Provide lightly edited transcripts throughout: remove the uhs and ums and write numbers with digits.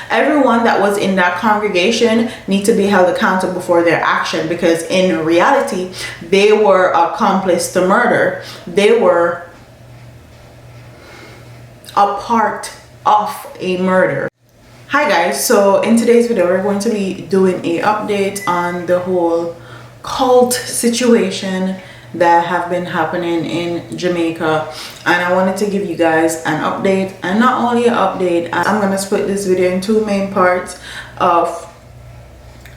everyone that was in that congregation need to be held accountable for their action, because in reality they were accomplice to murder. They were a part of a murder. Hi guys, so in today's video we're going to be doing an update on the whole cult situation that have been happening in Jamaica, and I wanted to give you guys an update. And not only an update, I'm going to split this video in two main parts of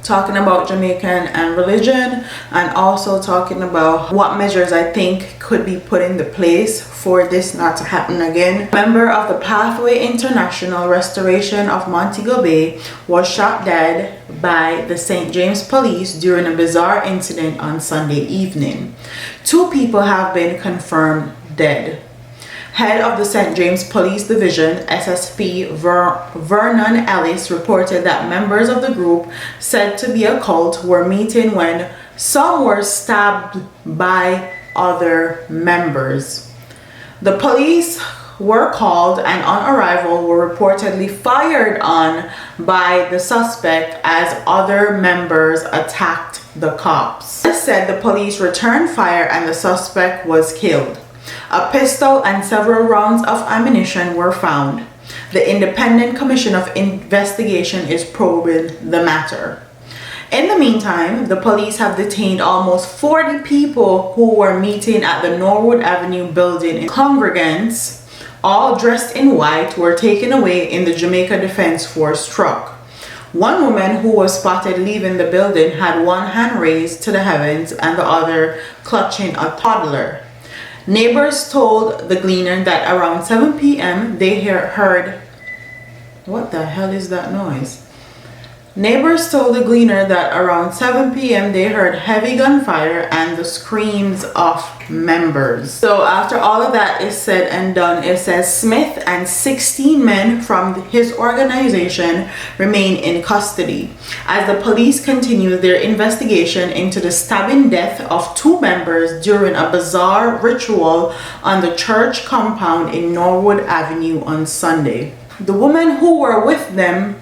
talking about Jamaican and religion, and also talking about what measures I think could be put into place for this not to happen again. A member of the Pathway International Restoration of Montego Bay was shot dead by the St. James Police during a bizarre incident on Sunday evening. 2 people have been confirmed dead. Head of the St. James Police Division, SSP Vernon Ellis, reported that members of the group, said to be a cult, were meeting when some were stabbed by other members. The police were called and on arrival were reportedly fired on by the suspect as other members attacked the cops. It said the police returned fire and the suspect was killed. A pistol and several rounds of ammunition were found. The Independent Commission of Investigation is probing the matter. In the meantime, the police have detained almost 40 people who were meeting at the Norwood Avenue building. Congregants, all dressed in white, were taken away in the Jamaica Defense Force truck. One woman who was spotted leaving the building had one hand raised to the heavens and the other clutching a toddler. Neighbors told the Gleaner that around 7 p.m. they heard, what the hell is that noise? Neighbors told the Gleaner that around 7 p.m. they heard heavy gunfire and the screams of members. So after all of that is said and done, it says Smith and 16 men from his organization remain in custody as the police continue their investigation into the stabbing death of 2 members during a bizarre ritual on the church compound in Norwood Avenue on Sunday. The women who were with them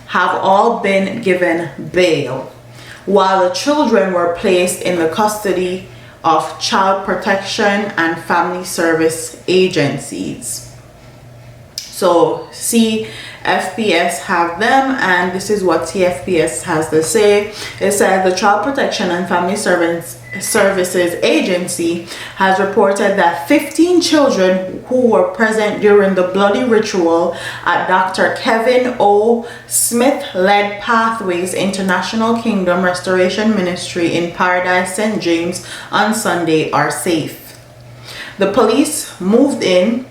have all been given bail, while the children were placed in the custody of Child Protection and Family Service agencies. So CFPS have them, and this is what CFPS has to say. It says the Child Protection and Family Services Agency has reported that 15 children who were present during the bloody ritual at Dr. Kevin O. Smith-led Pathways International Kingdom Restoration Ministry in Paradise, St. James on Sunday are safe. The police moved in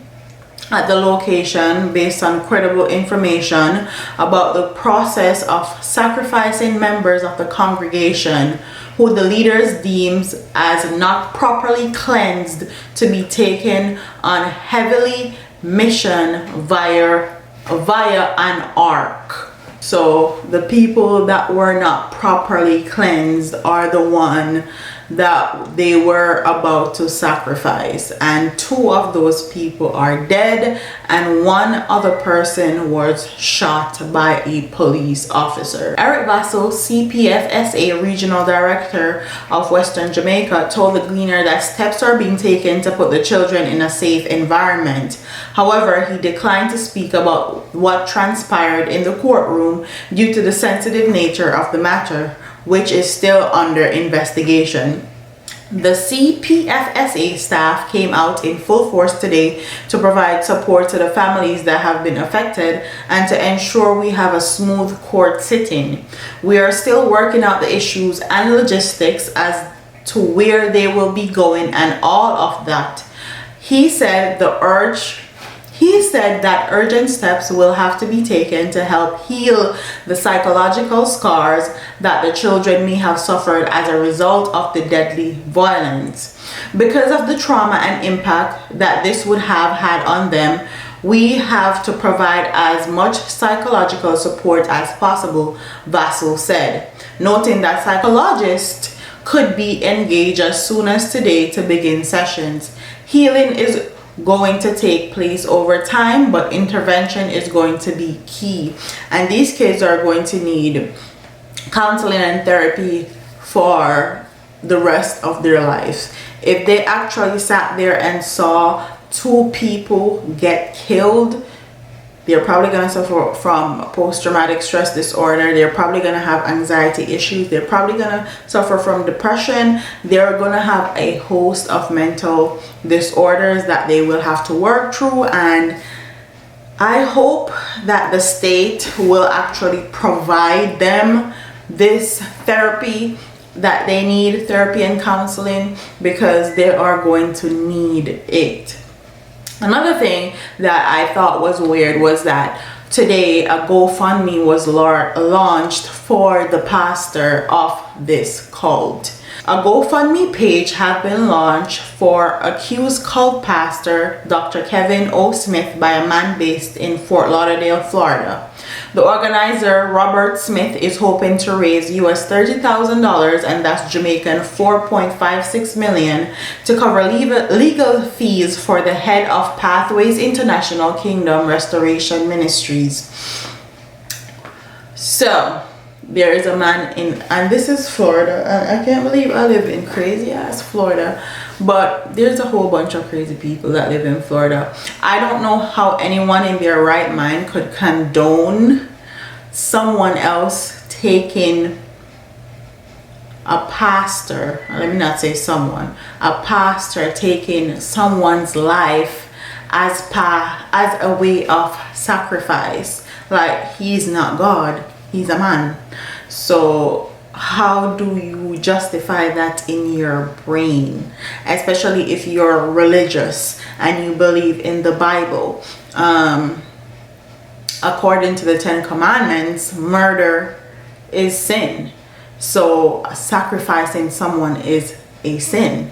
at the location based on credible information about the process of sacrificing members of the congregation who the leaders deems as not properly cleansed to be taken on heavily mission via an ark. So the people that were not properly cleansed are the one that they were about to sacrifice, and 2 of those people are dead and 1 other person was shot by a police officer. Eric Vasso, CPFSA Regional Director of Western Jamaica, told the Gleaner that steps are being taken to put the children in a safe environment. However, he declined to speak about what transpired in the courtroom due to the sensitive nature of the matter, which is still under investigation. The CPFSA staff came out in full force today to provide support to the families that have been affected and to ensure we have a smooth court sitting. We are still working out the issues and logistics as to where they will be going and all of that. He said that urgent steps will have to be taken to help heal the psychological scars that the children may have suffered as a result of the deadly violence. Because of the trauma and impact that this would have had on them, we have to provide as much psychological support as possible, Vassell said, noting that psychologists could be engaged as soon as today to begin sessions. Healing is going to take place over time, but intervention is going to be key. And these kids are going to need counseling and therapy for the rest of their lives. If they actually sat there and saw 2 people get killed, they're probably going to suffer from post-traumatic stress disorder. They're probably going to have anxiety issues. They're probably going to suffer from depression. They're going to have a host of mental disorders that they will have to work through. And I hope that the state will actually provide them this therapy that they need, therapy and counseling, because they are going to need it. Another thing that I thought was weird was that today a GoFundMe was launched for the pastor of this cult. A GoFundMe page has been launched for accused cult pastor Dr. Kevin O. Smith by a man based in Fort Lauderdale, Florida. The organizer, Robert Smith, is hoping to raise US $30,000, and that's Jamaican $4.56 million, to cover legal fees for the head of Pathways International Kingdom Restoration Ministries. So there is a man in, and this is Florida, and I can't believe I live in crazy ass Florida, but there's a whole bunch of crazy people that live in Florida. I don't know how anyone in their right mind could condone someone else taking a pastor, let me not say someone, a pastor taking someone's life as a way of sacrifice. Like, he's not God, he's a man. So how do you justify that in your brain, especially if you're religious and you believe in the Bible? According to the 10 Commandments, murder is sin. So sacrificing someone is a sin.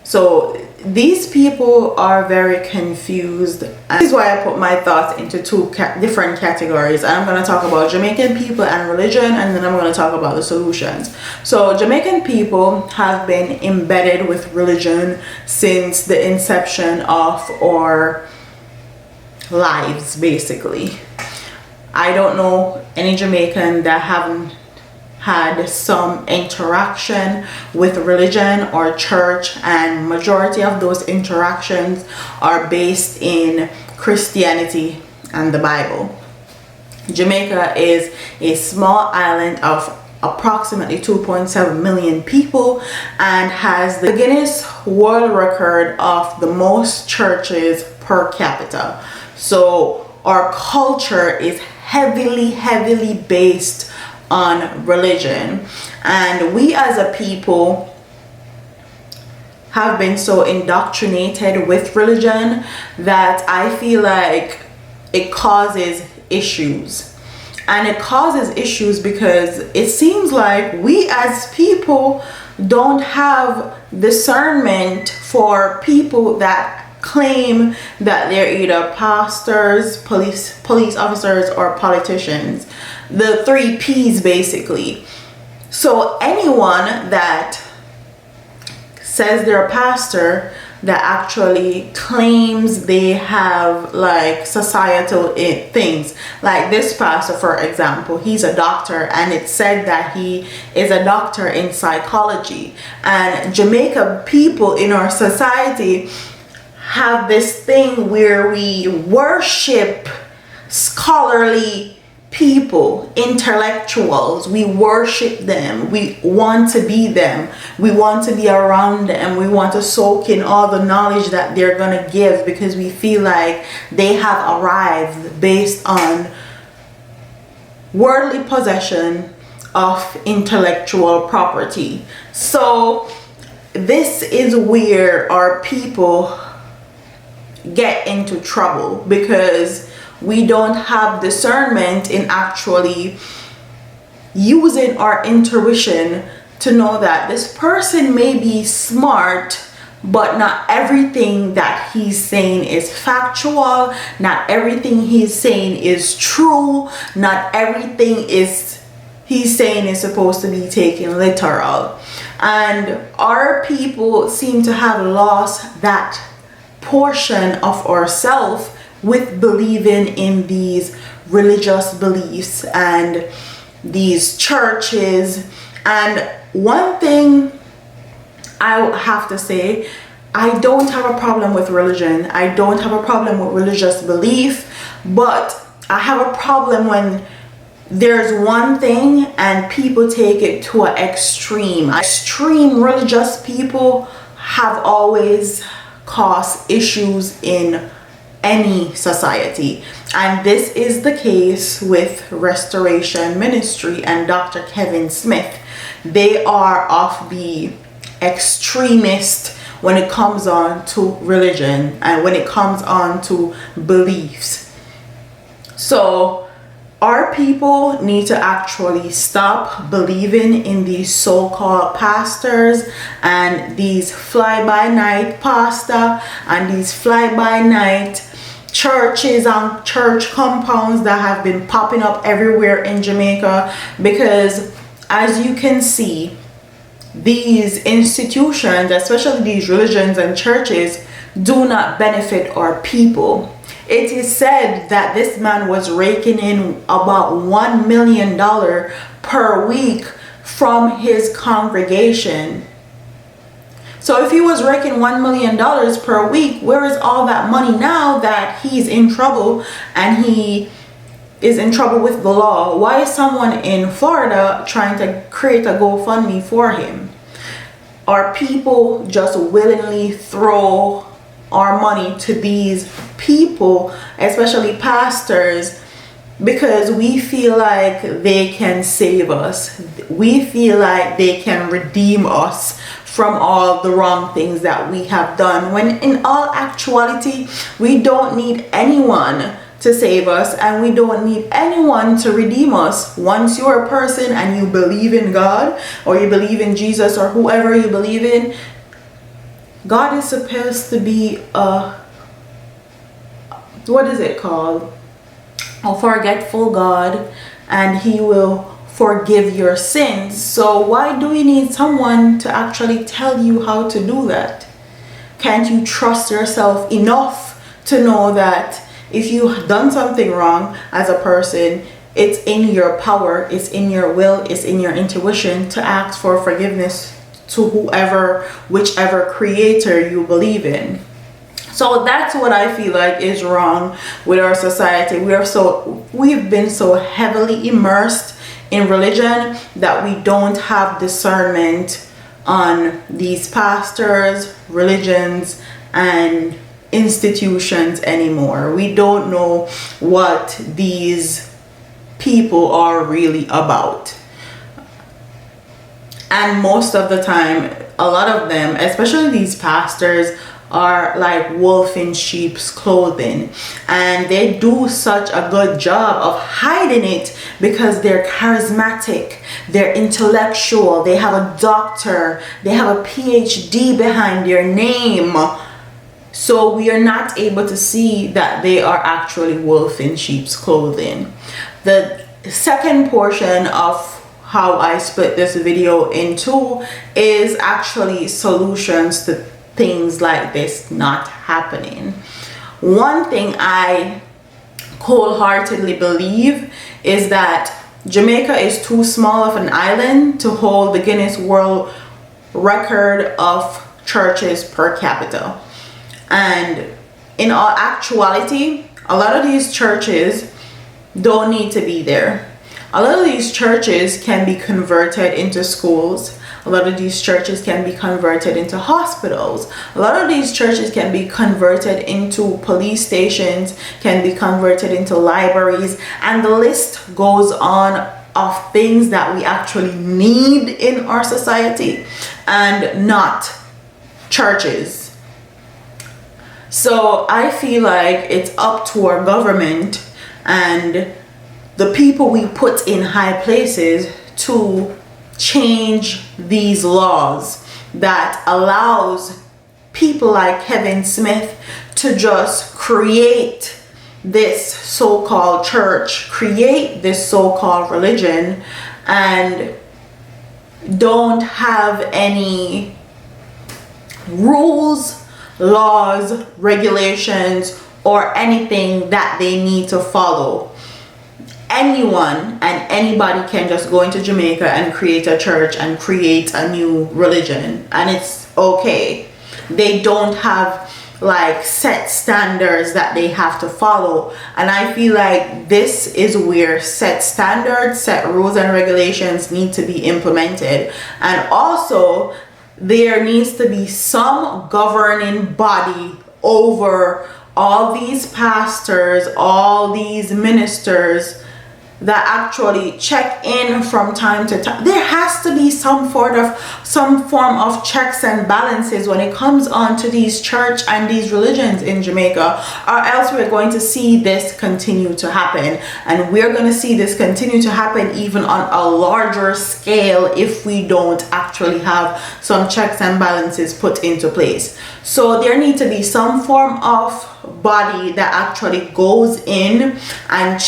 So these people are very confused. And this is why I put my thoughts into 2 different categories. I'm going to talk about Jamaican people and religion, and then I'm going to talk about the solutions. So Jamaican people have been embedded with religion since the inception of our lives, basically. I don't know any Jamaican that haven't had some interaction with religion or church, and majority of those interactions are based in Christianity and the Bible. Jamaica is a small island of approximately 2.7 million people and has the Guinness World Record of the most churches per capita. So our culture is heavily based on religion, and we as a people have been so indoctrinated with religion that I feel like it causes issues. And it causes issues because it seems like we as people don't have discernment for people that claim that they're either pastors, police officers, or politicians. The 3 P's, basically. So anyone that says they're a pastor that actually claims they have like societal things, like this pastor, for example, he's a doctor, and it said that he is a doctor in psychology. And Jamaica people in our society have this thing where we worship scholarly people, intellectuals. We worship them. We want to be them. We want to be around them. We want to soak in all the knowledge that they're going to give, because we feel like they have arrived based on worldly possession of intellectual property. So this is where our people get into trouble, because we don't have discernment in actually using our intuition to know that this person may be smart, but not everything that he's saying is factual, not everything he's saying is true, not everything he's saying is supposed to be taken literal. And our people seem to have lost that portion of ourselves with believing in these religious beliefs and these churches. And one thing I have to say, I don't have a problem with religion. I don't have a problem with religious belief, but I have a problem when there's one thing and people take it to an extreme. Extreme religious people have always caused issues in any society, and this is the case with Restoration Ministry and Dr. Kevin Smith. They are of the extremist when it comes on to religion and when it comes on to beliefs. So our people need to actually stop believing in these so-called pastors and these fly-by-night pastor and these fly-by-night churches and church compounds that have been popping up everywhere in Jamaica, because as you can see, these institutions, especially these religions and churches, do not benefit our people. It is said that this man was raking in about $1 million per week from his congregation. So if he was raking $1 million per week, where is all that money now that he's in trouble and he is in trouble with the law? Why is someone in Florida trying to create a GoFundMe for him? Our people just willingly throw our money to these people, especially pastors, because we feel like they can save us. We feel like they can redeem us from all the wrong things that we have done, when in all actuality, we don't need anyone to save us and we don't need anyone to redeem us. Once you're a person and you believe in God, or you believe in Jesus, or whoever you believe in, God is supposed to be a, what is it called? A forgetful God, and he will forgive your sins. So why do you need someone to actually tell you how to do that? Can't you trust yourself enough to know that if you've done something wrong as a person, it's in your power, it's in your will, it's in your intuition to ask for forgiveness to whoever, whichever creator you believe in? So that's what I feel like is wrong with our society. We've been so heavily immersed in religion that we don't have discernment on these pastors, religions, and institutions anymore. We don't know what these people are really about. And most of the time, a lot of them, especially these pastors, are like wolf in sheep's clothing, and they do such a good job of hiding it because they're charismatic, they're intellectual, they have a doctor, they have a PhD behind their name. So we are not able to see that they are actually wolf in sheep's clothing. The second portion of how I split this video in two is actually solutions to things like this not happening. One thing I wholeheartedly believe is that Jamaica is too small of an island to hold the Guinness World Record of churches per capita. And in all actuality, a lot of these churches don't need to be there. A lot of these churches can be converted into schools. A lot of these churches can be converted into hospitals. A lot of these churches can be converted into police stations, can be converted into libraries, and the list goes on of things that we actually need in our society, and not churches. So I feel like it's up to our government and the people we put in high places to change these laws that allows people like Kevin Smith to just create this so-called church, create this so-called religion, and don't have any rules laws, regulations, or anything that they need to follow. Anyone and anybody can just go into Jamaica and create a church and create a new religion, and it's okay. They don't have like set standards that they have to follow, and I feel like this is where set standards, set rules and regulations need to be implemented. And also there needs to be some governing body over all these pastors, all these ministers, that actually check in from time to time. There has to be some form of checks and balances when it comes on to these church and these religions in Jamaica, or else we're going to see this continue to happen. And we're going to see this continue to happen even on a larger scale if we don't actually have some checks and balances put into place. So there need to be some form of body that actually goes in and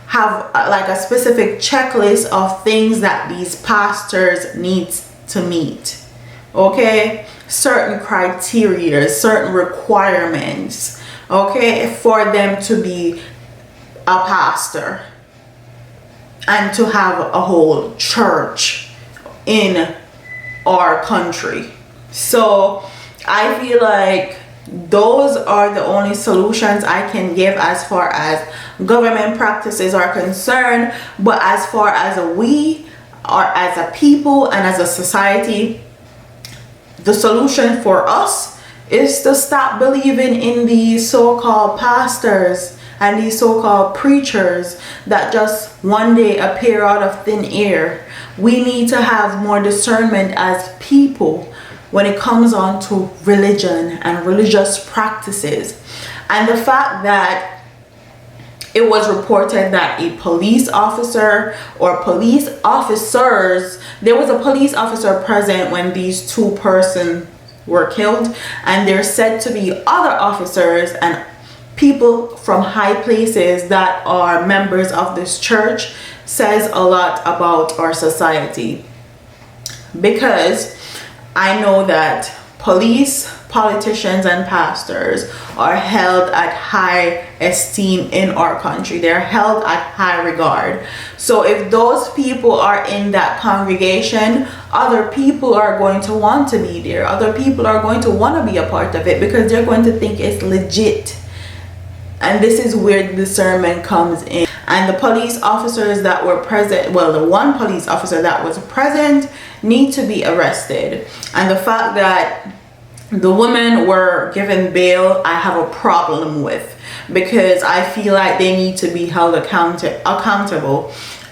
have like a specific checklist of things that these pastors need to meet. Okay, certain criteria, certain requirements, okay, for them to be a pastor and to have a whole church in our country. So I feel like those are the only solutions I can give as far as government practices are concerned. But as far as we are as a people and as a society, the solution for us is to stop believing in these so-called pastors and these so-called preachers that just one day appear out of thin air. We need to have more discernment as people when it comes on to religion and religious practices. And the fact that it was reported that a police officer or police officers, there was a police officer present when these two persons were killed, and there's said to be other officers and people from high places that are members of this church. Says a lot about our society, because I know that police, politicians, and pastors are held at high esteem in our country. They're held at high regard. So if those people are in that congregation, other people are going to want to be there. Other people are going to want to be a part of it because they're going to think it's legit. And this is where the discernment comes in. And the police officers that were present, well, the one police officer that was present need to be arrested. And the fact that the women were given bail, I have a problem with, because I feel like they need to be held accountable.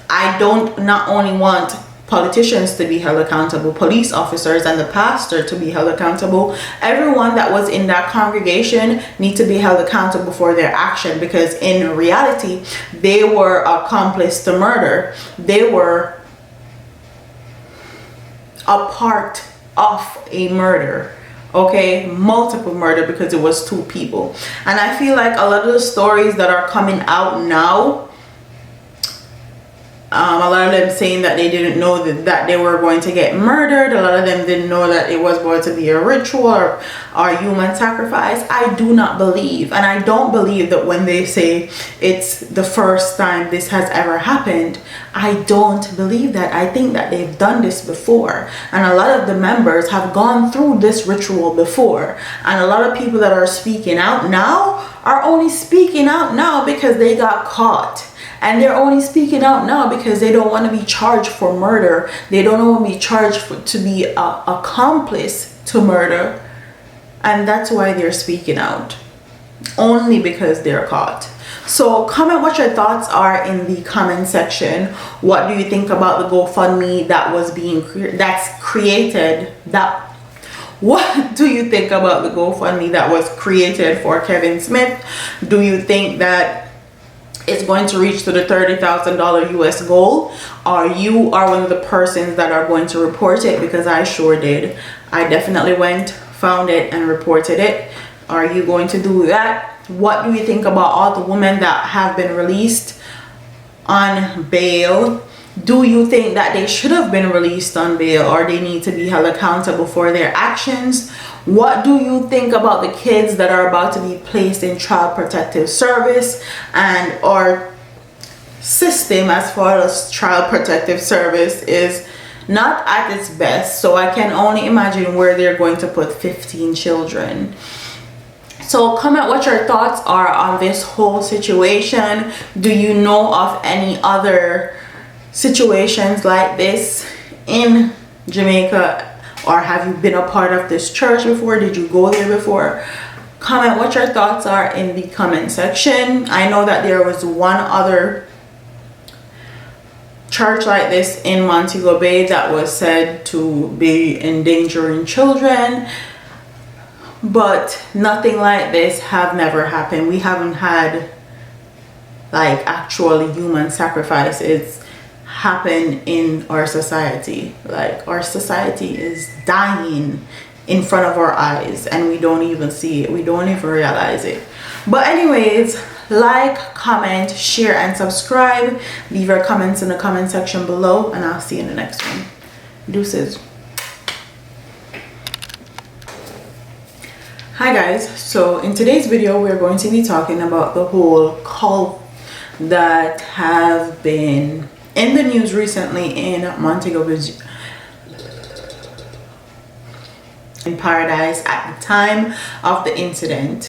I don't not only want politicians to be held accountable, police officers and the pastor to be held accountable. Everyone that was in that congregation need to be held accountable for their action, because in reality they were accomplice to murder. They were a part of a murder, okay, multiple murder, because it was two people. And I feel like a lot of the stories that are coming out now, a lot of them saying that they didn't know that they were going to get murdered. A lot of them didn't know that it was going to be a ritual or human sacrifice. I do not believe, and I don't believe that when they say it's the first time this has ever happened. I don't believe that. I think that they've done this before, and a lot of the members have gone through this ritual before. And a lot of people that are speaking out now are only speaking out now because they got caught. And they're only speaking out now because they don't want to be charged for murder. They don't want to be charged to be an accomplice to murder. And that's why they're speaking out. Only because they're caught. So comment what your thoughts are in the comment section. What do you think about the GoFundMe that was created? What do you think about the GoFundMe that was created for Kevin Smith? Do you think that it's going to reach to the $30,000 US goal? Or you are one of the persons that are going to report it? Because I sure did. I definitely went, found it, and reported it. Are you going to do that? What do you think about all the women that have been released on bail? Do you think that they should have been released on bail, or they need to be held accountable for their actions? What do you think about the kids that are about to be placed in child protective service? And our system as far as child protective service is not at its best, so I can only imagine where they're going to put 15 children. So comment what your thoughts are on this whole situation. Do you know of any other situations like this in Jamaica, or have you been a part of this church before? Did you go there before? Comment what your thoughts are in the comment section. I know that there was one other church like this in Montego Bay that was said to be endangering children, but nothing like this have never happened. We haven't had like actual human sacrifices happen in our society. Like, our society is dying in front of our eyes and we don't even see it, we don't even realize it. But anyways, like, comment, share and subscribe. Leave your comments in the comment section below, and I'll see you in the next one. Deuces. Hi guys, so in today's video we're going to be talking about the whole cult that have been in the news recently in Montego, in Paradise at the time of the incident.